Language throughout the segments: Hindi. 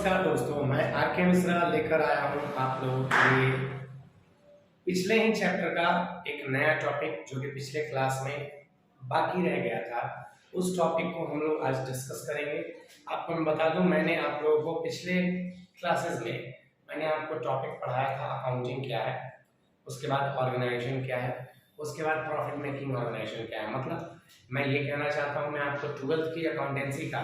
नमस्कार दोस्तों, मैं आर के मिश्रा लेकर आया हूँ आप लोगों के लिए पिछले ही चैप्टर का एक नया टॉपिक जो कि पिछले क्लास में बाकी रह गया था। उस टॉपिक को हम लोग आज डिस्कस करेंगे। आपको मैं बता दूं, मैंने आप लोगों को पिछले क्लासेस में मैंने आपको टॉपिक पढ़ाया था अकाउंटिंग क्या है, उसके बाद ऑर्गेनाइजेशन क्या है, उसके बाद प्रॉफिट मेकिंग ऑर्गेनाइजेशन क्या है। मतलब मैं ये कहना चाहता हूँ, मैं आपको 12th की अकाउंटेंसी का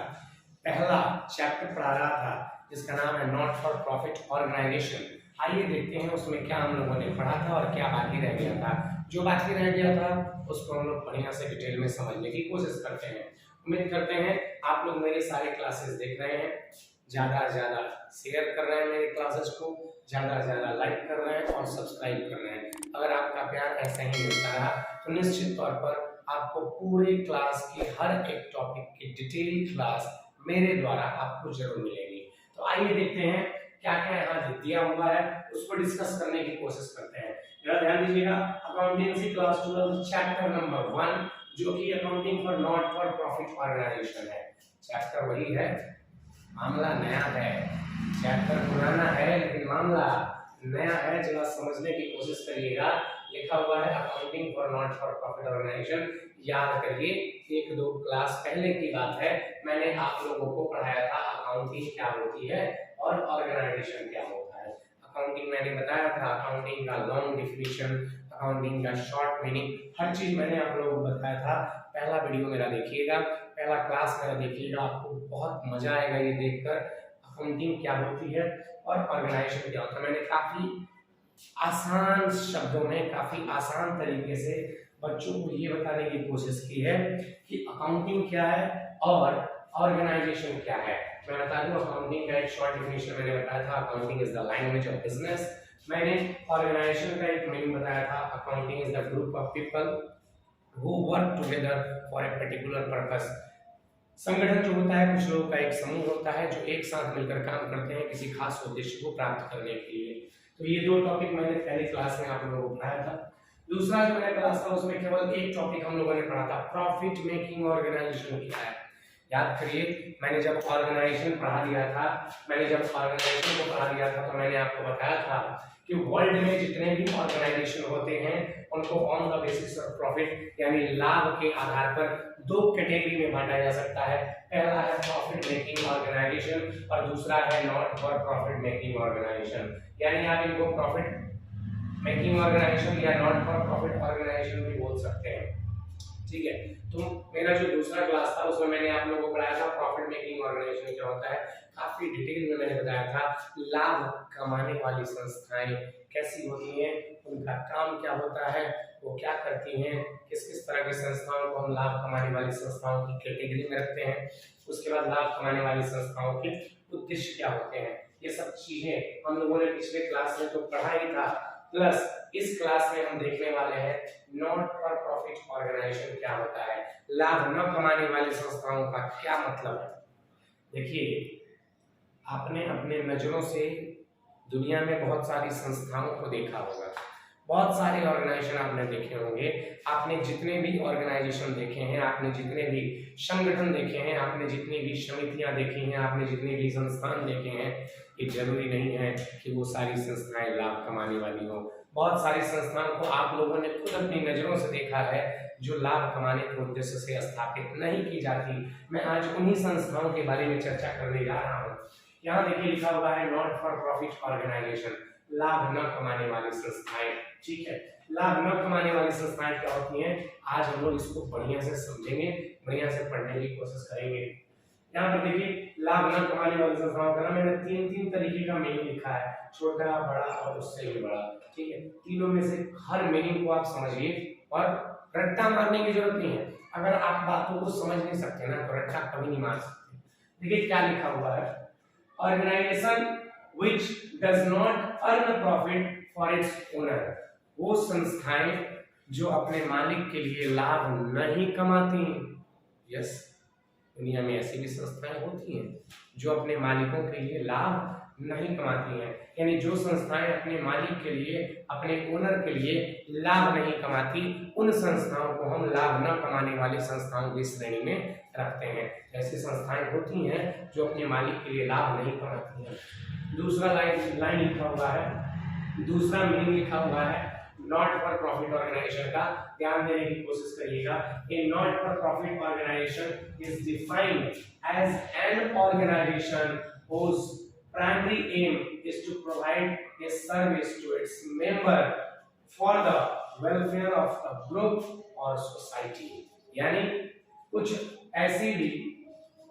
पहला चैप्टर पढ़ा रहा था जिसका नाम है नॉट फॉर प्रॉफिट ऑर्गेनाइजेशन। आइए देखते हैं उसमें क्या हम लोगों ने पढ़ा था और क्या बाकी रह गया था। जो बाकी रह गया था उसको हम लोग बढ़िया से डिटेल में समझने की कोशिश करते हैं। उम्मीद करते हैं आप लोग मेरे सारे क्लासेस देख रहे हैं, ज़्यादा से ज़्यादा शेयर कर रहे हैं मेरे क्लासेस को, ज़्यादा से ज़्यादा लाइक कर रहे हैं और सब्सक्राइब कर रहे हैं। अगर आपका प्यार ऐसा ही मिलता रहा तो निश्चित तौर पर आपको पूरे क्लास की हर एक टॉपिक की डिटेल क्लास मेरे द्वारा आपको जरूर मिलेगी। तो आइए देखते हैं क्या क्या यहाँ दिया हुआ है, उसको डिस्कस करने की कोशिश करते हैं। जरा ध्यान दीजिएगा, अकाउंटेंसी क्लास 12 चैप्टर नंबर 1 जो कि accounting for not for profit organisation है। चैप्टर वही है, मामला नया है। चैप्टर पुराना है लेकिन मामला नया है। जरा समझने की कोशिश करिएगा। लिखा हुआ है accounting for not for profit organisation. याद करिए, 1-2 क्लास पहले की बात है, मैंने आप लोगों को पढ़ाया था अकाउंटिंग क्या होती है और ऑर्गेनाइजेशन क्या होता है। अकाउंटिंग मैंने बताया था, अकाउंटिंग का लॉन्ग डिफिनीशन, अकाउंटिंग का शॉर्ट मीनिंग, हर चीज मैंने आप लोगों को बताया था। पहला वीडियो मेरा देखिएगा, पहला क्लास मेरा देखिएगा, आपको बहुत मजा आएगा ये देखकर अकाउंटिंग क्या होती है और ऑर्गेनाइजेशन क्या होता है। मैंने काफी आसान शब्दों में, काफी आसान तरीके से बच्चों को ये बताने की कोशिश की है कि अकाउंटिंग क्या है और ऑर्गेनाइजेशन क्या है। मैं बता दूं, अकाउंटिंग का एक शॉर्ट डिफिनेशन मैंने बताया था, accounting is the language of business. मैंने ऑर्गेनाइजेशन का एक मीनिंग बताया था, accounting is the group of people who work together for a particular purpose. संगठन जो होता है, कुछ लोगों का एक समूह होता है जो एक साथ मिलकर काम करते हैं किसी खास उद्देश्य को प्राप्त करने के लिए। तो ये 2 टॉपिक मैंने पहली क्लास में आप लोगों को पढ़ाया था। दूसरा जो मेरा क्लास था उसमें केवल एक टॉपिक हम लोगों ने पढ़ा था, प्रॉफिट मेकिंग ऑर्गेनाइजेशन क्या है। याद करिए, मैंने जब ऑर्गेनाइजेशन पढ़ा दिया था, तो मैंने आपको बताया था कि वर्ल्ड में जितने भी ऑर्गेनाइजेशन होते हैं उनको on the basis of profit यानी लाभ के आधार पर 2 कैटेगरी में बांटा जा सकता है। पहला है प्रॉफिट मेकिंग ऑर्गेनाइजेशन और दूसरा है not for profit making organisation. यानी आप इनको प्रॉफिट मेकिंग ऑर्गेनाइजेशन या नॉट फॉर प्रॉफिट ऑर्गेनाइजेशन भी बोल सकते हैं। ठीक है, तो मेरा जो दूसरा क्लास था उसमें मैंने आप लोगों को पढ़ाया था प्रॉफिट मेकिंग ऑर्गेनाइजेशन क्या होता है। काफी डिटेल में मैंने बताया था लाभ कमाने वाली संस्थाएं कैसी होती हैं, उनका काम क्या होता है, वो क्या करती हैं, किस किस तरह की संस्थाओं को हम लाभ कमाने वाली संस्थाओं की कैटेगरी में रखते हैं। उसके बाद लाभ कमाने वाली संस्थाओं के उद्देश्य क्या होते हैं, ये सब चीजें हम लोगों ने पिछले क्लास में तो पढ़ा ही था। प्लस इस क्लास में हम देखने वाले हैं नॉट फॉर प्रॉफिट ऑर्गेनाइजेशन क्या होता है, लाभ न कमाने वाली संस्थाओं का क्या मतलब है। देखिए, आपने अपने नजरों से दुनिया में बहुत सारी संस्थाओं को देखा होगा, बहुत सारे ऑर्गेनाइजेशन आपने देखे होंगे। आपने जितने भी ऑर्गेनाइजेशन देखे हैं, आपने जितने भी संगठन देखे हैं, आपने जितनी भी समितियां देखी हैं, आपने जितने भी संस्थान देखे हैं, ये जरूरी नहीं है कि वो सारी संस्थाएं लाभ कमाने वाली हो। बहुत सारी संस्थाओं को आप लोगों ने खुद अपनी नजरों से देखा है जो लाभ कमाने के उद्देश्य से स्थापित नहीं की जाती। मैं आज उन्हीं संस्थाओं के बारे में चर्चा करने जा रहा हूँ। यहाँ देखिए लिखा हुआ है नॉट फॉर प्रॉफिट ऑर्गेनाइजेशन, लाभ न कमाने वाली संस्थाएं। ठीक है, लाभ न कमाने वाली संस्थाएं क्या होती हैं, आज हम लोग इसको बढ़िया से समझेंगे, बढ़िया से पढ़ने की कोशिश करेंगे। यहाँ पर देखिए लाभ न कमाने वाली संस्थाओं का ना मैंने 3 तरीके का मीनिंग लिखा है, छोटा, बड़ा और उससे भी बड़ा। ठीक है, तीनों में से हर मीनिंग को आप समझिए और रट्टा मारने की जरूरत नहीं है। अगर आप बातों को समझ नहीं सकते ना तो रट्टा कभी नहीं मार सकते। देखिए क्या लिखा हुआ है, organisation which does not earn profit for its owner, वो संस्थाएं जो अपने मालिक के लिए लाभ नहीं कमाती। यस, दुनिया में ऐसी भी संस्थाएं होती हैं जो अपने मालिकों के लिए लाभ नहीं कमाती हैं, यानी जो संस्थाएं अपने मालिक के लिए, अपने ओनर के लिए लाभ नहीं कमाती, उन संस्थाओं को हम लाभ न कमाने वाली संस्थाओं की श्रेणी में रखते हैं। ऐसी संस्थाएं होती हैं जो अपने मालिक के लिए लाभ नहीं कमाती हैं। दूसरा लाइन लिखा हुआ है, दूसरा मीनिंग लिखा हुआ है नॉट फॉर प्रॉफिट ऑर्गेनाइजेशन का, ध्यान देने की कोशिश करिएगा। A not for profit organisation is defined as an organisation whose primary aim is to provide a service to its member for the welfare of the group or society। यानी कुछ ऐसी भी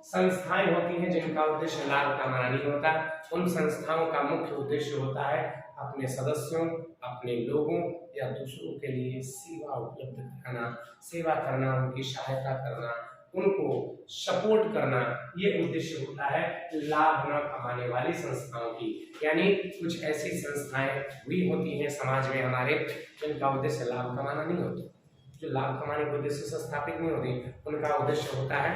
संस्थाएं होती हैं जिनका उद्देश्य लाभ कमाना नहीं होता। उन संस्थाओं का मुख्य उद्देश्य होता है अपने सदस्यों, अपने लोगों या दूसरों के लिए सेवा उपलब्ध कराना, सेवा करना, उनकी सहायता करना, उनको सपोर्ट करना, ये उद्देश्य होता है लाभ न कमाने वाली संस्थाओं की। यानी कुछ ऐसी संस्थाएं भी होती हैं समाज में हमारे जिनका उद्देश्य लाभ कमाना नहीं होता, जो लाभ कमाने के उद्देश्य से स्थापित नहीं होती। उनका उद्देश्य होता है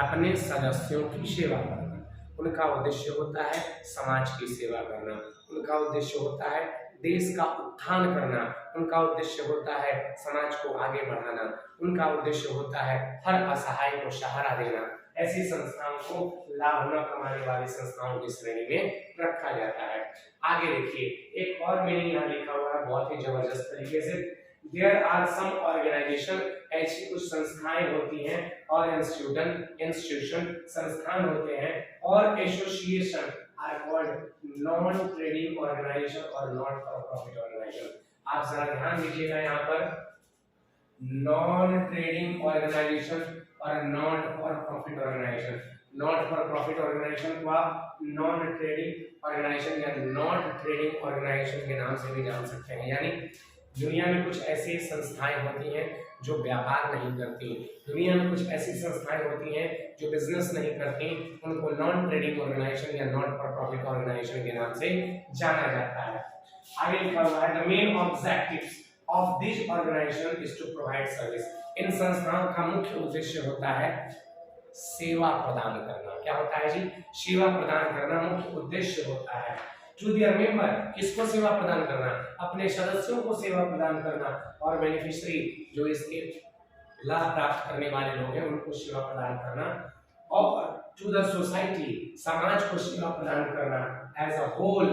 अपने सदस्यों की सेवा करना, उनका उद्देश्य होता है समाज की सेवा करना, उनका उद्देश्य होता है देश का उत्थान करना, उनका उद्देश्य होता है समाज को आगे बढ़ाना, उनका उद्देश्य होता है हर असहाय को सहारा देना। ऐसी संस्थाओं को लाभ न कमाने वाली संस्थाओं की श्रेणी में रखा जाता है। आगे देखिए, एक और मीनिंग यहाँ लिखा हुआ है बहुत ही जबरदस्त तरीके से। देयर आर सम ऑर्गेनाइजेशन, ऐसी कुछ संस्थाएं होती हैं और इंस्टीट्यूशन संस्थान होते हैं और association are called non trading organisation और नॉट फॉर प्रॉफिट ऑर्गेनाइजेशन। आप जरा ध्यान दीजिएगा यहाँ पर, नॉन ट्रेडिंग ऑर्गेनाइजेशन और not for profit organisation. Not for profit organisation को आप नॉन ट्रेडिंग ऑर्गेनाइजेशन या नॉट ट्रेडिंग ऑर्गेनाइजेशन के नाम से भी जान सकते हैं। यानी दुनिया में कुछ ऐसी संस्थाएं होती हैं जो व्यापार नहीं करती, दुनिया में कुछ ऐसी संस्थाएं होती हैं जो बिजनेस नहीं करती, उनको नॉन ट्रेडिंग ऑर्गेनाइजेशन या नॉट फॉर प्रॉफिट ऑर्गेनाइजेशन के नाम से जाना जाता है। आगे लिखा हुआ है the main objectives of this organisation is to provide service. इन संस्थाओं का मुख्य उद्देश्य होता है सेवा प्रदान करना। क्या होता है जी? सेवा प्रदान करना मुख्य उद्देश्य होता है। टू देयर मेंबर, किसको सेवा प्रदान करना? अपने सदस्यों को सेवा प्रदान करना, और बेनिफिशियरी जो इसके लाभ प्राप्त करने वाले लोग हैं उनको सेवा प्रदान करना, और टू द सोसाइटी, समाज को सेवा प्रदान करना as a whole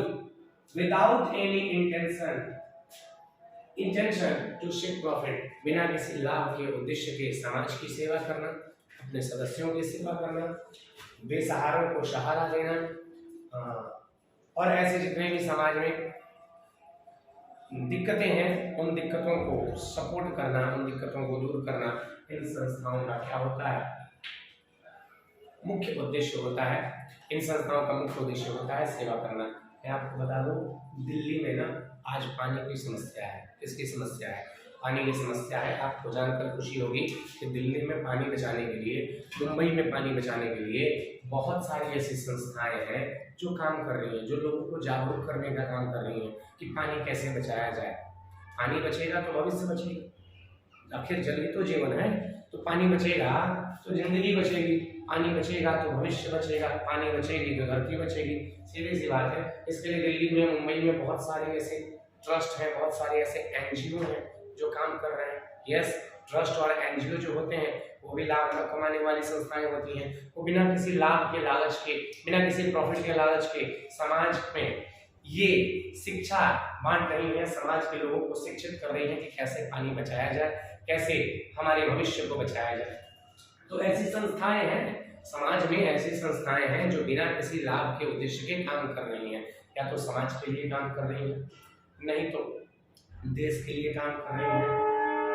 without any intention to seek profit, बिना किसी लाभ के उद्देश्य के समाज की सेवा करना, अपने सदस्यों की सेवा करना, बेसहारों को सहारा देना, और ऐसे जितने भी समाज में दिक्कतें हैं उन दिक्कतों को सपोर्ट करना, उन दिक्कतों को दूर करना, इन संस्थाओं का क्या होता है? मुख्य उद्देश्य होता है। इन संस्थाओं का मुख्य उद्देश्य होता है सेवा करना। मैं आपको बता दूं, दिल्ली में ना आज पानी की समस्या है। किसकी समस्या है? पानी की समस्या है। आपको जानकर खुशी होगी कि दिल्ली में पानी बचाने के लिए, मुंबई में पानी बचाने के लिए बहुत सारी ऐसी संस्थाएं हैं जो काम कर रही हैं, जो लोगों को जागरूक करने का काम कर रही हैं कि पानी कैसे बचाया जाए। पानी बचेगा तो भविष्य बचेगा, आखिर जल ही तो जीवन है। तो पानी बचेगा तो जिंदगी बचेगी, पानी बचेगा तो भविष्य बचेगा, पानी बचेगी तो धरती बचेगी। सीधी सी बात है। इसके लिए दिल्ली में, मुंबई में बहुत सारे ऐसे ट्रस्ट हैं, बहुत सारे ऐसे एनजीओ हैं जो काम कर रहे हैं। यस, ट्रस्ट और एनजीओ जो होते हैं वो भी लाभ न कमाने वाली संस्थाएं होती हैं। वो बिना किसी लाभ के लालच के, बिना किसी प्रॉफिट के लालच के समाज में ये शिक्षा बांट रही है, समाज के लोगों को शिक्षित कर रही है कि कैसे पानी बचाया जाए, कैसे हमारे भविष्य को बचाया जाए। तो ऐसी संस्थाएं हैं समाज में, ऐसी संस्थाएं हैं जो बिना किसी लाभ के उद्देश्य के काम कर रही हैं। या तो समाज के लिए काम कर रही हैं, नहीं तो देश के लिए काम कर रही है,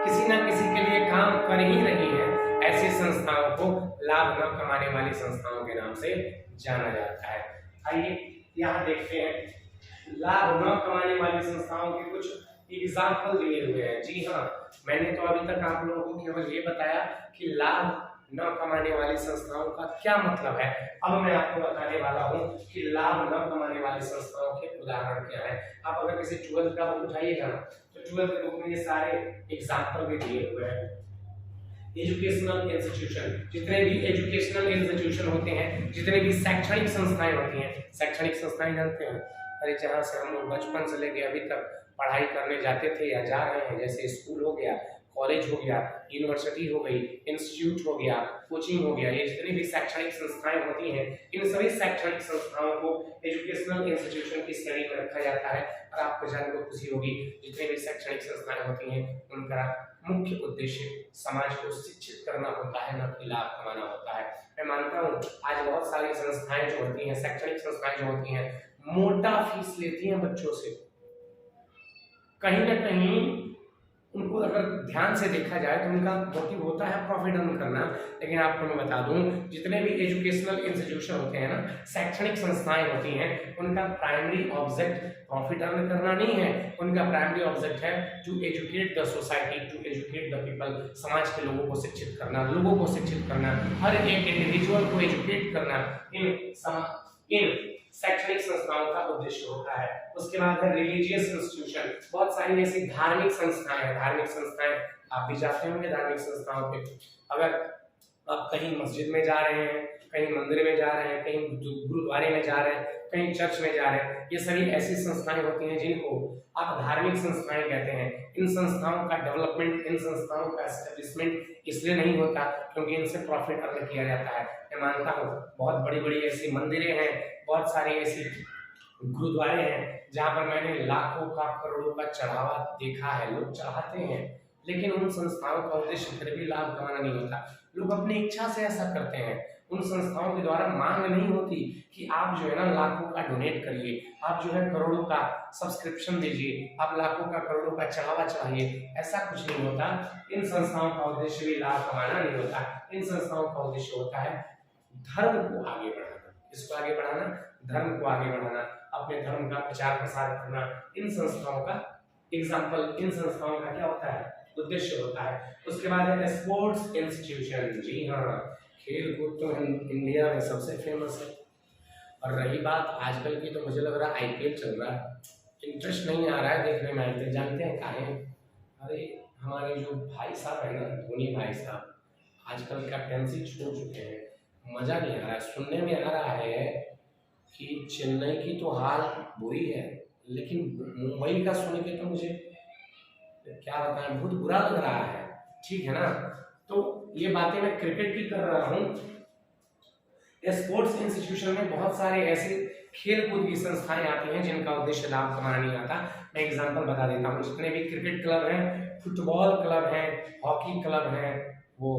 किसी ना किसी के लिए काम कर ही रही है। ऐसी संस्थाओं को लाभ न कमाने वाली संस्थाओं के नाम से जाना जाता है। आइए यहाँ देखते हैं लाभ न कमाने वाली संस्थाओं के कुछ एग्जाम्पल दिए हुए हैं। जी हाँ, मैंने तो अभी तक आप लोगों को केवल ये बताया कि लाभ न कमाने वाली संस्थाओं का क्या मतलब है। अब मैं आपको बताने वाला हूँ कि लाभ न कमाने वाली संस्थाओं के उदाहरण क्या है। आप अगर किसी 12th का बुक उठाइएगा ना तो 12th बुक में ये सारे एग्जाम्पल भी दिए हुए हैं। एजुकेशनल इंस्टीट्यूशन, जितने भी एजुकेशनल इंस्टीट्यूशन होते हैं, जितने भी शैक्षणिक संस्थाएं होती हैं, शैक्षणिक संस्थाएं जानते हैं, अरे जहाँ से हम लोग बचपन से लेके अभी तक पढ़ाई करने जाते थे या जा रहे हैं, जैसे स्कूल हो गया, कॉलेज हो गया, यूनिवर्सिटी हो गई, इंस्टीट्यूट हो गया, कोचिंग हो गया, ये जितनी भी शैक्षणिक संस्थाएं होती हैं, इन सभी शैक्षणिक संस्थाओं को एजुकेशनल इंस्टीट्यूशन की श्रेणी में रखा जाता है। और आपको जानकर खुशी होगी, जितनी भी शैक्षणिक संस्थाएं होती हैं उनका मुख्य उद्देश्य समाज को शिक्षित करना होता है, न कि लाभ कमाना होता है। मैं मानता हूँ आज बहुत सारी संस्थाएं जो होती हैं, शैक्षणिक संस्थाएं जो होती हैं, मोटा फीस लेती हैं बच्चों से। कहीं ना कहीं उनको अगर ध्यान से देखा जाए तो उनका मोटिव होता है प्रॉफिट अर्न करना, लेकिन आपको मैं बता दूं जितने भी एजुकेशनल इंस्टीट्यूशन होते हैं ना, शैक्षणिक संस्थाएं होती हैं, उनका प्राइमरी ऑब्जेक्ट प्रॉफिट अर्न करना नहीं है। उनका प्राइमरी ऑब्जेक्ट है to educate the society, to educate the people, समाज के लोगों को शिक्षित करना, लोगों को शिक्षित करना, हर एक इंडिविजुअल को एजुकेट करना इन शैक्षणिक संस्थाओं का उद्देश्य होता है। उसके बाद है रिलीजियस इंस्टीट्यूशन, बहुत सारी ऐसी धार्मिक संस्थाएं हैं। धार्मिक संस्थाएं आप भी जाते होंगे धार्मिक संस्थाओं पे, अगर आप कहीं मस्जिद में जा रहे हैं, कहीं मंदिर में जा रहे हैं, कहीं गुरुद्वारे में जा रहे हैं, कहीं चर्च में जा रहे हैं, ये सभी ऐसी संस्थाएं होती हैं जिनको आप धार्मिक संस्थाएं कहते हैं। इन संस्थाओं का डेवलपमेंट, इन संस्थाओं का एस्टेब्लिशमेंट इसलिए नहीं होता क्योंकि इनसे प्रॉफिट अर्न किया जाता है। मैं मानता हूँ बहुत बड़ी बड़ी ऐसी मंदिरें हैं, बहुत सारी ऐसी गुरुद्वारे हैं जहाँ पर मैंने लाखों का करोड़ों का चढ़ावा देखा है, लोग चढ़ाते हैं, लेकिन उन संस्थाओं का उद्देश्य फिर भी लाभ कमाना नहीं होता। लोग अपनी इच्छा से ऐसा करते हैं। उन संस्थाओं के द्वारा मांग नहीं होती कि आप जो है ना लाखों का डोनेट करिए, आप जो है करोड़ों का सब्सक्रिप्शन दीजिए, आप लाखों का करोड़ों का चढ़ावा चढ़ाइए, ऐसा कुछ नहीं होता। इन संस्थाओं का उद्देश्य भी लाभ कमाना नहीं होता। इन संस्थाओं का उद्देश्य होता है धर्म को आगे बढ़ाना। इसको आगे बढ़ाना, धर्म को आगे बढ़ाना, अपने धर्म का प्रचार प्रसार करना। इन संस्थाओं का एग्जाम्पल, इन संस्थाओं का क्या होता है, उद्देश्य होता है। उसके बाद है स्पोर्ट्स इंस्टीट्यूशन। जी हाँ, खेल कूद तो इंडिया में सबसे फेमस है। और रही बात आजकल की, तो मुझे लग रहा है आईपीएल चल रहा है, इंटरेस्ट नहीं आ रहा है देखने में आईपीएल। जानते हैं काहे? अरे हमारे जो भाई साहब है ना, धोनी भाई साहब, आजकल कैप्टेंसी छोड़ चुके हैं, मजा नहीं आ रहा है। सुनने में आ रहा है कि चेन्नई की तो हाल बुरी है, लेकिन मुंबई का सुन के तो मुझे क्या बताएं, बहुत बुरा लग रहा है। ठीक है ना, तो ये बातें मैं क्रिकेट की कर रहा हूँ। स्पोर्ट्स इंस्टीट्यूशन में बहुत सारे ऐसे खेल कूद की संस्थाएं आती हैं जिनका उद्देश्य लाभ कमाना नहीं आता। मैं एग्जांपल बता देता हूँ। जितने भी क्रिकेट क्लब हैं, फुटबॉल क्लब हैं, हॉकी क्लब हैं, वो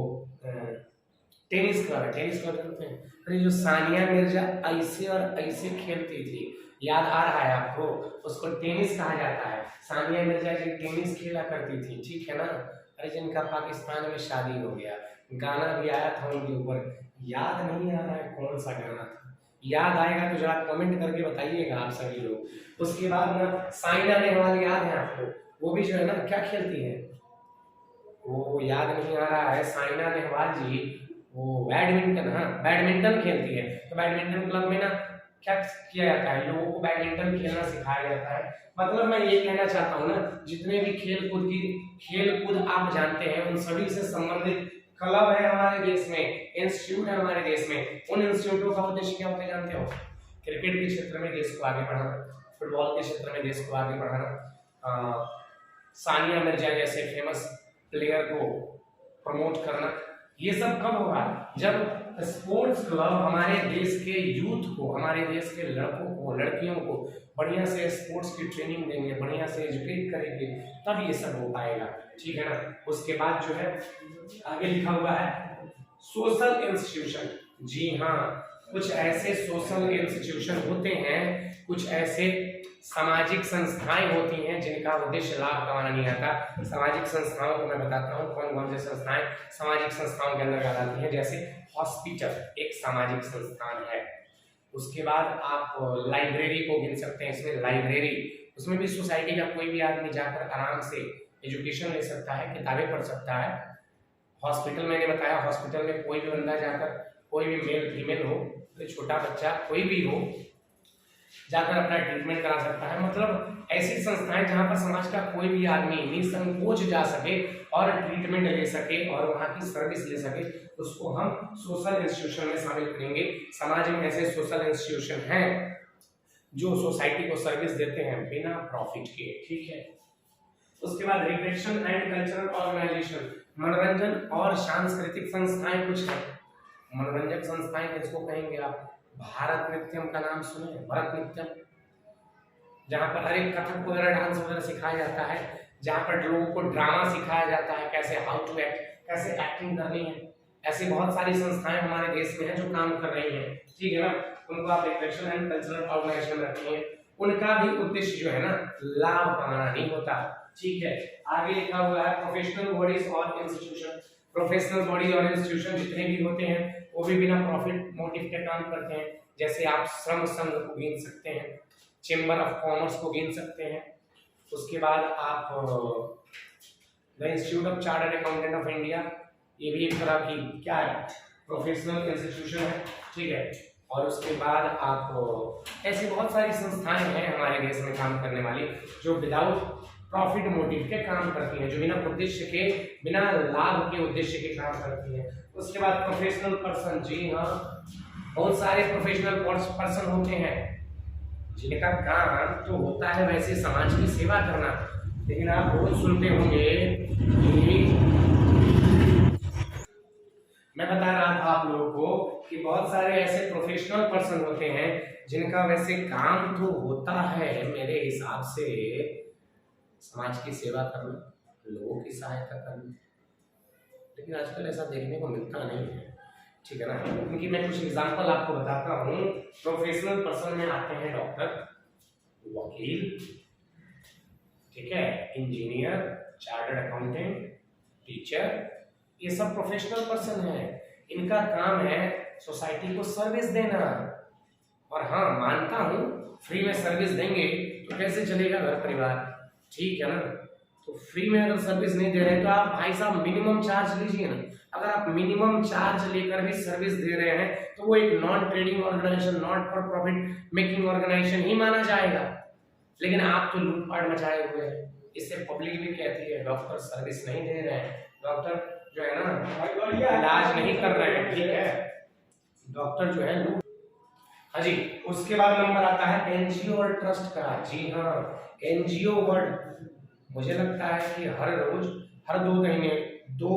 टेनिस क्लब है, टेनिस क्लब करते हैं। अरे जो सानिया मिर्जा ऐसे और ऐसे खेलती थी, याद आ रहा है आपको? उसको टेनिस कहा जाता है। सानिया मिर्जा जी टेनिस खेला करती थी, ठीक है ना। अरे जिनका पाकिस्तान में शादी हो गया, गाना भी आया था उनके ऊपर, याद नहीं आ रहा है कौन सा गाना था। याद आएगा तो जरा कमेंट करके बताइएगा आप सभी लोग। उसके बाद ना साइना नेहवाल, याद है आपको? वो भी जो है ना क्या खेलती है, वो याद नहीं आ रहा है। साइना नेहवाल जी वो बैडमिंटन, हाँ बैडमिंटन खेलती है। तो बैडमिंटन क्लब में ना क्या किया जाता है, लोगों को बैडमिंटन खेलना सिखाया जाता है। मतलब मैं ये कहना चाहता हूँ ना, जितने भी खेल कूद आप जानते हैं, उन सभी से संबंधित क्लब है हमारे देश में, इंस्टीट्यूट है हमारे देश में। उन इंस्टीट्यूटों का उद्देश्य क्या होता है जानते हो? क्रिकेट के क्षेत्र में देश को आगे बढ़ाना, फुटबॉल के क्षेत्र में देश को आगे बढ़ाना, सानिया मिर्जा जैसे फेमस प्लेयर को प्रमोट करना। ये सब कब होगा? जब स्पोर्ट्स क्लब हमारे देश के यूथ को, हमारे देश के लड़कों को, लड़कियों को बढ़िया से स्पोर्ट्स की ट्रेनिंग देंगे, बढ़िया से एजुकेट करेंगे, तब ये सब हो पाएगा, ठीक है ना। उसके बाद जो है आगे लिखा हुआ है सोशल इंस्टीट्यूशन। जी हाँ, कुछ ऐसे सोशल इंस्टीट्यूशन होते हैं, कुछ ऐसे सामाजिक संस्थाएं होती हैं जिनका उद्देश्य लाभ कमाना नहीं आता। सामाजिक संस्थाओं को मैं बताता हूँ कौन कौन से संस्थाएं सामाजिक संस्थाओं के अंदर आती हैं। जैसे हॉस्पिटल एक सामाजिक संस्थान है। उसके बाद आप लाइब्रेरी को गिन सकते हैं इसमें। लाइब्रेरी, उसमें भी सोसाइटी का कोई भी आदमी जाकर आराम से एजुकेशन ले सकता है, किताबें पढ़ सकता है। हॉस्पिटल मैंने बताया, हॉस्पिटल में कोई भी बंदा जाकर, कोई भी मेल फीमेल हो, छोटा बच्चा कोई भी हो, जाकर अपना ट्रीटमेंट करा सकता है। मतलब ऐसी संस्थाएं जहां पर समाज का कोई भी आदमी निसंकोच जा सके और ट्रीटमेंट ले सके और वहां की सर्विस ले सके, उसको हम सोशल इंस्टीट्यूशन में शामिल करेंगे। समाज में ऐसे सोशल इंस्टीट्यूशन हैं जो सोसाइटी को सर्विस देते हैं बिना प्रॉफिट के, ठीक है। उसके बाद रिक्रिएशन एंड कल्चरल ऑर्गेनाइजेशन, मनोरंजन और सांस्कृतिक संस्थाएं कुछ हैं। मनोरंजक संस्थाएं किसको कहेंगे आप? भारत नृत्यम का नाम सुने? भरत नृत्यम, जहाँ पर हर एक कथक वगैरह डांस वगैरह सिखाया जाता है, जहाँ पर लोगों को ड्रामा सिखाया जाता है, कैसे हाउ टू एक्ट, कैसे एक्टिंग करनी है। ऐसी बहुत सारी संस्थाएं हमारे देश में हैं जो काम कर रही हैं, ठीक है ना। उनको आप रिक्रिएशन एंड कल्चरल ऑर्गेनाइजेशन रखेंगे। उनका भी उद्देश्य जो है ना लाभ कमाना नहीं होता, ठीक है। आगे लिखा हुआ है प्रोफेशनल बॉडीज और इंस्टीट्यूशन। प्रोफेशनल बॉडी और इंस्टीट्यूशन जितने भी होते हैं वो भी बिना प्रॉफिट मोटिव के काम करते हैं। जैसे आप श्रम संघ को गिन सकते हैं, चेंबर ऑफ कॉमर्स को गिन सकते हैं। उसके बाद आप the institute of chartered accountant of India, ये भी एक तरह की क्या है, प्रोफेशनल इंस्टीट्यूशन है, ठीक है। और उसके बाद आप ऐसी बहुत सारी संस्थाएं हैं हमारे देश में काम करने वाली जो विदाउट प्रॉफिट मोटिव के काम करती हैं, जो बिना उद्देश्य के, बिना लाभ के उद्देश्य के काम करती हैं। उसके बाद प्रोफेशनल पर्सन, जी हाँ, बहुत सारे प्रोफेशनल पर्सन होते हैं जिनका काम तो होता है वैसे समाज की सेवा करना, लेकिन आप रोज सुनते होंगे कि मैं बता रहा था आप लोगों को कि बहुत सारे ऐसे प्रोफेशनल पर्सन होते हैं जिनका वैसे काम तो होता है मेरे हिसाब से समाज की सेवा करना, लोगों की सहायता करना, लेकिन आजकल ऐसा देखने को मिलता नहीं है, ठीक है ना। क्योंकि मैं कुछ एग्जांपल आपको बताता हूँ। प्रोफेशनल पर्सन में आते हैं डॉक्टर, वकील, ठीक है, इंजीनियर, चार्टर्ड अकाउंटेंट, टीचर, ये सब प्रोफेशनल पर्सन है। इनका काम है सोसाइटी को सर्विस देना। और हाँ, मानता हूँ फ्री में सर्विस देंगे तो कैसे चलेगा घर परिवार, ठीक है ना। तो फ्री में अगर सर्विस नहीं दे रहे हैं तो आप भाई साहब मिनिमम चार्ज लीजिए ना। अगर आप मिनिमम चार्ज लेकर भी सर्विस दे रहे हैं तो वो एक non trading organisation, not for profit making organisation ही माना जाएगा। लेकिन आप तो लूटपाट मचाए हुए हैं। इससे पब्लिक भी कहती है डॉक्टर सर्विस नहीं दे रहे हैं, डॉक्टर जो है ना इलाज नहीं कर रहे हैं, ठीक है, डॉक्टर जो है लूट। हाँ जी। उसके बाद नंबर आता है एनजीओ और ट्रस्ट का। जी हाँ, एनजीओ वर्ड मुझे लगता है कि हर रोज, हर 2 महीने, 2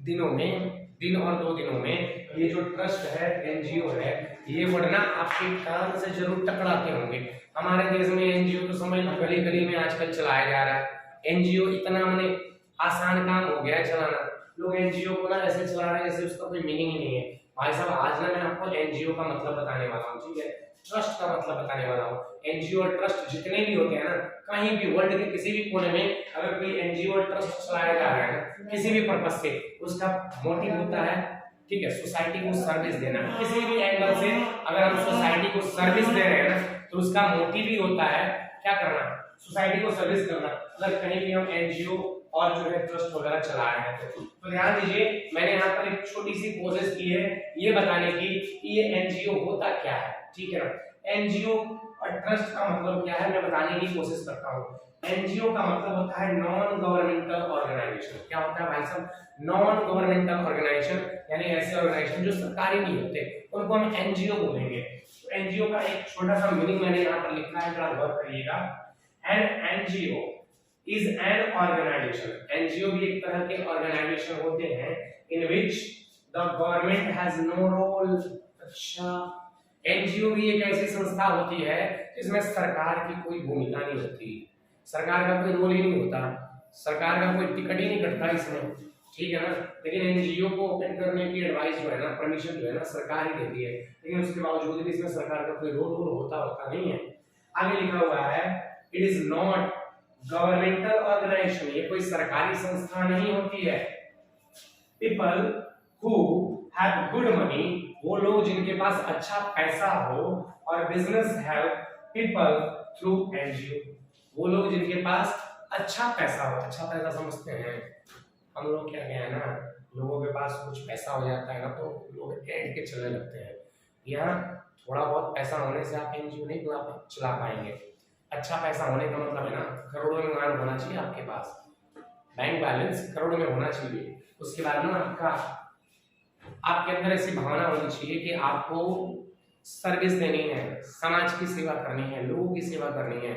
दिनों में, दिन और 2 दिनों में ये जो ट्रस्ट है, एनजीओ है, ये वर्ड ना आपके कान से जरूर टकराते होंगे। हमारे देश में एनजीओ तो समझ लो गली गली में आजकल चलाया जा रहा है। एनजीओ इतना मैंने आसान काम हो गया है चलाना। लोग एनजीओ को ना ऐसे चला रहे हैं जैसे उसका कोई मीनिंग ही नहीं है। भाई साहब, आज ना मैं आपको एनजीओ का मतलब बताने वाला हूँ, ठीक है, ट्रस्ट का मतलब बताने वाला हूँ। एनजीओ और ट्रस्ट जितने भी होते हैं ना, कहीं भी वर्ल्ड के किसी भी कोने में अगर कोई एनजीओ और ट्रस्ट चलाया जा रहा है ना किसी भी पर्पस से, उसका मोटिव होता है, ठीक है, सोसाइटी को सर्विस देना। किसी भी एंगल से अगर हम सोसाइटी को सर्विस दे रहे हैं ना तो उसका मोटिव ही होता है क्या करना, सोसाइटी को सर्विस करना। अगर कहीं भी हम एनजीओ और जो है ट्रस्ट वगैरह चला रहे हैं तो ध्यान दीजिए, मैंने यहाँ पर एक छोटी सी कोशिश की है ये बताने की कि ये एनजीओ होता क्या है, ठीक है ना। एनजीओ और ट्रस्ट का मतलब क्या है मैं बताने की कोशिश करता हूँ। एनजीओ का मतलब होता है नॉन गवर्नमेंटल ऑर्गेनाइजेशन। क्या होता है भाई साहब? नॉन गवर्नमेंटल ऑर्गेनाइजेशन, यानी ऐसे ऑर्गेनाइजेशन जो सरकारी नहीं होते, उनको हम एनजीओ बोलेंगे। तो एनजीओ का एक छोटा सा मीनिंग मैंने यहाँ पर लिखा है, जरा गौर करिएगा। An NGO is an organisation. NGO भी एक तरह के ऑर्गेनाइजेशन होते हैं in which the government has no role. अच्छा, एनजीओ भी एक ऐसी संस्था होती है जिसमें सरकार की कोई भूमिका नहीं होती, सरकार का कोई रोल ही नहीं होता, सरकार का कोई टिकट ही नहीं कटता इसमें, ठीक है ना। लेकिन एनजीओ को ओपन करने की एडवाइस जो है ना, परमिशन जो है ना, सरकार ही देती है, लेकिन उसके बावजूद भी इसमें सरकार का कोई रोल होता नहीं है। आगे लिखा हुआ है it is not governmental organisation, ये कोई सरकारी संस्था नहीं होती है। People who have good money, वो लोग जिनके पास अच्छा पैसा हो, और business help people through NGO, वो लोग जिनके पास अच्छा पैसा हो। अच्छा पैसा समझते हैं हम लोग, क्या है ना, लोगों के पास कुछ पैसा हो जाता है ना तो लोग ऐड के चलने लगते हैं। यहाँ थोड़ा बहुत पैसा होने से आप एनजीओ नहीं चला पाएंगे। अच्छा पैसा होने का मतलब है ना करोड़ों में होना चाहिए आपके पास, बैंक बैलेंस करोड़ में होना चाहिए। उसके बाद ना आपके अंदर ऐसी भावना होनी चाहिए कि आपको सर्विस देनी है, समाज की सेवा करनी है, लोगों की सेवा करनी है।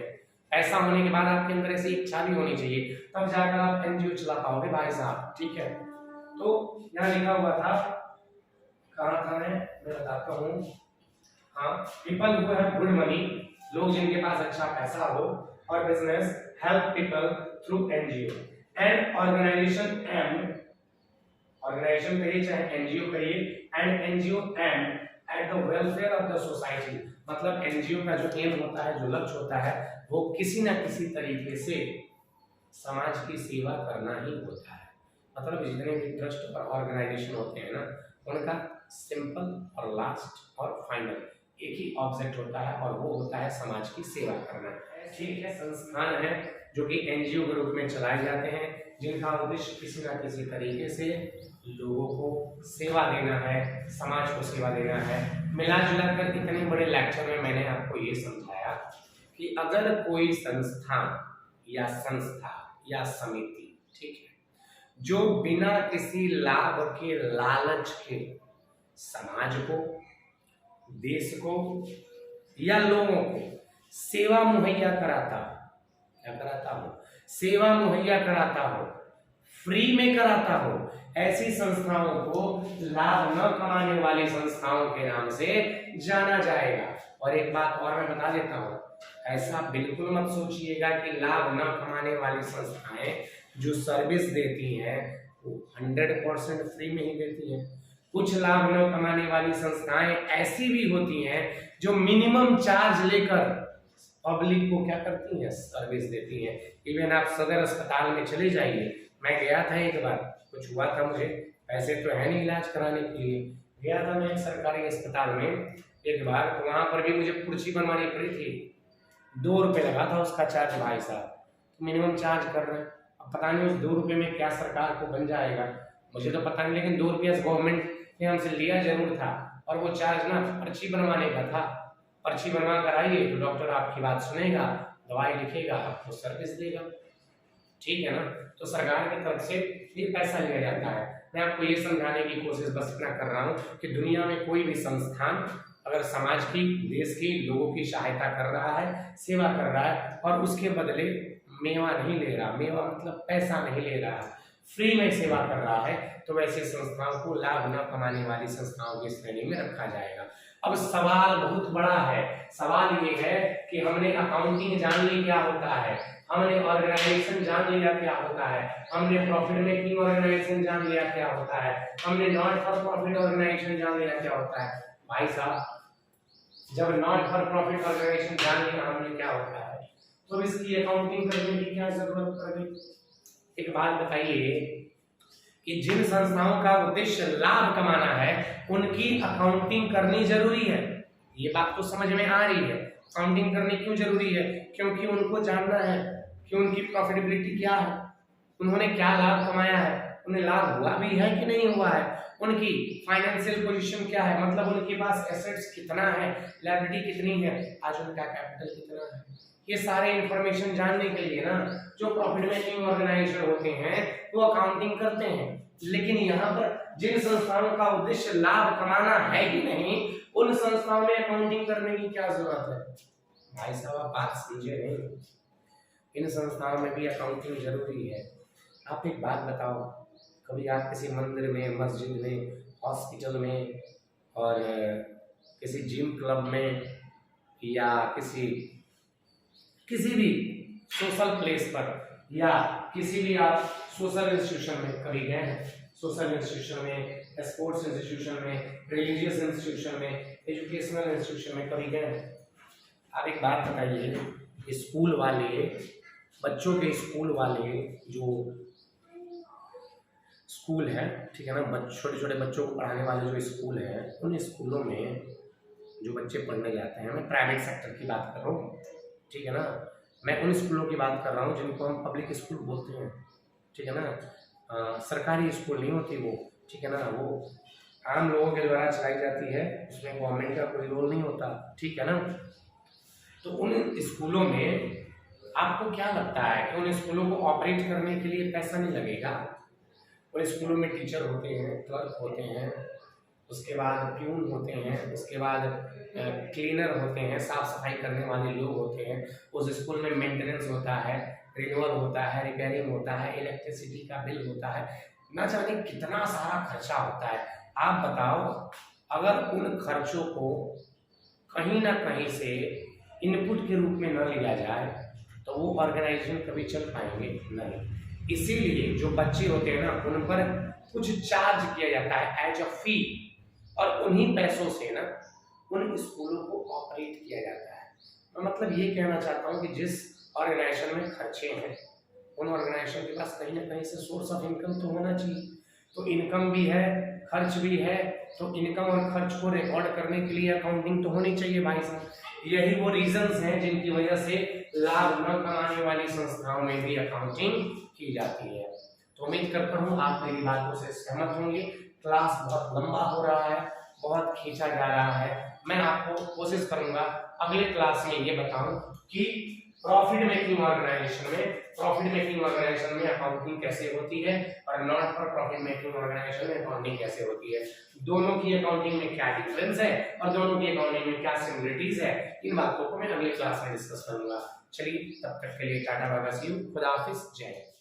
ऐसा होने के बाद आपके अंदर ऐसी इच्छा भी होनी चाहिए, तब जाकर आप एनजीओ चला पाओगे भाई साहब, ठीक है। तो यहाँ लिखा हुआ था, कहाँ था मैं बताता हूँ। हाँ, people who have good money, लोग जिनके पास अच्छा पैसा हो, और business help people through NGO and organization करिए चाहे एनजीओ करिए, and NGO and at the welfare of the society. मतलब एनजीओ का जो एम होता है, जो लक्ष्य होता है, वो किसी ना किसी तरीके से समाज की सेवा करना ही होता है। मतलब जितने भी ट्रस्ट और ऑर्गेनाइजेशन होते हैं ना, उनका सिंपल और लास्ट और फाइनल एक ही ऑब्जेक्ट होता है, और वो होता है समाज की सेवा करना। ठीक है, संस्थान है जो कि एनजीओ के रूप में चलाए जाते हैं, जिनका उद्देश्य किसी ना किसी तरीके से लोगों को सेवा देना है, समाज को सेवा देना है। मिला जुला कर इतने बड़े लेक्चर में मैंने आपको ये समझाया कि अगर कोई संस्थान या संस्था या समिति, ठीक है, जो बिना किसी लाभ के लालच के समाज को, देश को या लोगों को सेवा मुहैया कराता हो, क्या कराता हो, सेवा मुहैया कराता हो, फ्री में कराता हो, ऐसी संस्थाओं को लाभ न कमाने वाली संस्थाओं के नाम से जाना जाएगा। और एक बात और मैं बता देता हूं, ऐसा बिल्कुल मत सोचिएगा कि लाभ न कमाने वाली संस्थाएं जो सर्विस देती हैं वो 100% फ्री में ही देती हैं। कुछ लाभ न कमाने वाली संस्थाएं ऐसी भी होती हैं जो मिनिमम चार्ज लेकर पब्लिक को क्या करती हैं, सर्विस देती हैं। इवन आप सदर अस्पताल में चले जाइए, मैं गया था एक बार, कुछ हुआ था मुझे, पैसे तो है नहीं इलाज कराने के लिए, गया था मैं एक सरकारी अस्पताल में एक बार, तो वहां पर भी मुझे पर्ची बनवानी पड़ी थी, 2 रुपये लगा था उसका चार्ज भाई साहब, तो मिनिमम चार्ज कर रहे हैं। अब पता नहीं उस 2 रुपये में क्या सरकार को बन जाएगा, मुझे तो पता नहीं, लेकिन 2 रुपया गवर्नमेंट ने हमसे लिया जरूर था, और वो चार्ज ना पर्ची बनवाने का था। पर्ची बनवा कर आइए तो डॉक्टर आपकी बात सुनेगा, दवाई लिखेगा, आपको सर्विस देगा, ठीक है ना। तो सरकार की तरफ से ये पैसा लिया जाता है। मैं आपको ये समझाने की कोशिश बस इतना कर रहा हूँ कि दुनिया में कोई भी संस्थान अगर समाज की, देश की, लोगों की सहायता कर रहा है, सेवा कर रहा है, और उसके बदले मेवा नहीं ले रहा, मेवा मतलब पैसा नहीं ले रहा, फ्री में सेवा कर रहा है, तो वैसे संस्थाओं को लाभ न कमाने वाली संस्थाओं की श्रेणी में रखा जाएगा। अब सवाल बहुत बड़ा है, सवाल ये है कि हमने अकाउंटिंग जान ली क्या होता है, हमने ऑर्गेनाइजेशन जान लिया क्या होता है, हमने प्रॉफिट मेकिंग ऑर्गेनाइजेशन जान लिया क्या होता है, हमने नॉट फॉर प्रॉफिट ऑर्गेनाइजेशन जान लिया क्या होता है। भाई साहब, जब नॉट फॉर प्रॉफिट ऑर्गेनाइजेशन जान लिया हमने क्या होता है, तो इसकी अकाउंटिंग करने की क्या जरूरत पड़ गई। एक बात बताइए कि जिन संस्थाओं का उद्देश्य लाभ कमाना है उनकी अकाउंटिंग करनी जरूरी है, ये बात तो समझ में आ रही है। अकाउंटिंग करनी क्यों जरूरी है, क्योंकि उनको जानना है कि उनकी प्रॉफिटेबिलिटी क्या है, उन्होंने क्या लाभ कमाया है, उन्हें लाभ हुआ भी है कि नहीं हुआ है, उनकी फाइनेंशियल पोजीशन क्या है, मतलब उनके पास एसेट्स कितना है, लायबिलिटी कितनी है, आज उनका कैपिटल कितना है। ये सारे इंफॉर्मेशन जानने के लिए ना जो प्रॉफिट मेकिंग ऑर्गेनाइजेशन होते हैं वो अकाउंटिंग करते हैं। लेकिन यहाँ पर जिन संस्थाओं का उद्देश्य लाभ कमाना है ही नहीं, उन संस्थाओं में अकाउंटिंग करने की क्या जरूरत है। भाई साहब, आप बात समझे नहीं, इन संस्थाओं में भी अकाउंटिंग जरूरी है। आप एक बात बताओ, कभी आप किसी मंदिर में, मस्जिद में, हॉस्पिटल में, और किसी जिम क्लब में, या किसी भी सोशल प्लेस पर, या किसी भी आप सोशल इंस्टीट्यूशन में कभी गए हैं, सोशल इंस्टीट्यूशन में, स्पोर्ट्स इंस्टीट्यूशन में, रिलीजियस इंस्टीट्यूशन में, एजुकेशनल इंस्टीट्यूशन में कभी गए हैं। आप एक बात बताइए, स्कूल वाले, बच्चों के स्कूल वाले जो स्कूल है, ठीक है ना, छोटे छोटे बच्चों को पढ़ाने वाले जो स्कूल है, उन स्कूलों में जो बच्चे पढ़ने जाते हैं, मैं प्राइवेट सेक्टर की बात कर रहा हूँ, ठीक है ना, मैं उन स्कूलों की बात कर रहा हूँ जिनको हम पब्लिक स्कूल बोलते हैं, ठीक है ना, सरकारी स्कूल नहीं होती वो, ठीक है ना, वो आम लोगों के द्वारा चलाई जाती है, उसमें गवर्नमेंट का कोई रोल नहीं होता, ठीक है ना। तो उन स्कूलों में आपको क्या लगता है कि उन स्कूलों को ऑपरेट करने के लिए पैसा नहीं लगेगा? उन स्कूलों में टीचर होते हैं, क्लर्क होते हैं, उसके बाद प्यून होते हैं, उसके बाद क्लीनर होते हैं, साफ सफाई करने वाले लोग होते हैं, उस स्कूल में मेंटेनेंस होता है, रिन्यूअल होता है, रिपेयरिंग होता है, इलेक्ट्रिसिटी का बिल होता है, ना जाने कितना सारा खर्चा होता है। आप बताओ, अगर उन खर्चों को कहीं ना कहीं से इनपुट के रूप में न लिया जाए तो वो ऑर्गेनाइजेशन कभी चल पाएंगे नहीं। इसीलिए जो बच्चे होते हैं ना, उन पर कुछ चार्ज किया जाता है एज अ फी, और उन्हीं पैसों से ना उन स्कूलों को ऑपरेट किया जाता है। मैं मतलब ये कहना चाहता हूँ कि जिस ऑर्गेनाइजेशन में खर्चे हैं, उन ऑर्गेनाइजेशन के पास कहीं ना कहीं से सोर्स ऑफ इनकम तो होना चाहिए। तो इनकम भी है, खर्च भी है, तो इनकम और खर्च को रिकॉर्ड करने के लिए अकाउंटिंग तो होनी चाहिए भाई साहब। यही वो रीजंस हैं जिनकी वजह से लाभ न कमाने वाली संस्थाओं में भी अकाउंटिंग की जाती है। तो उम्मीद करता हूँ आप मेरी बातों से सहमत होंगे। क्लास बहुत लंबा हो रहा है, बहुत खींचा जा रहा है। मैं आपको कोशिश करूंगा अगले क्लास में ये बताऊं कि प्रॉफिट मेकिंग ऑर्गेनाइजेशन में अकाउंटिंग कैसे होती है और not for profit making organization में अकाउंटिंग कैसे होती है, दोनों की अकाउंटिंग में क्या डिफरेंस है और दोनों की अकाउंटिंग में क्या सिमिलरिटीज है, इन बातों को मैं अगले क्लास में डिस्कस करूंगा। चलिए, तब तक के लिए tata bye bye, see you, खुदा हाफिज, जय हिंद।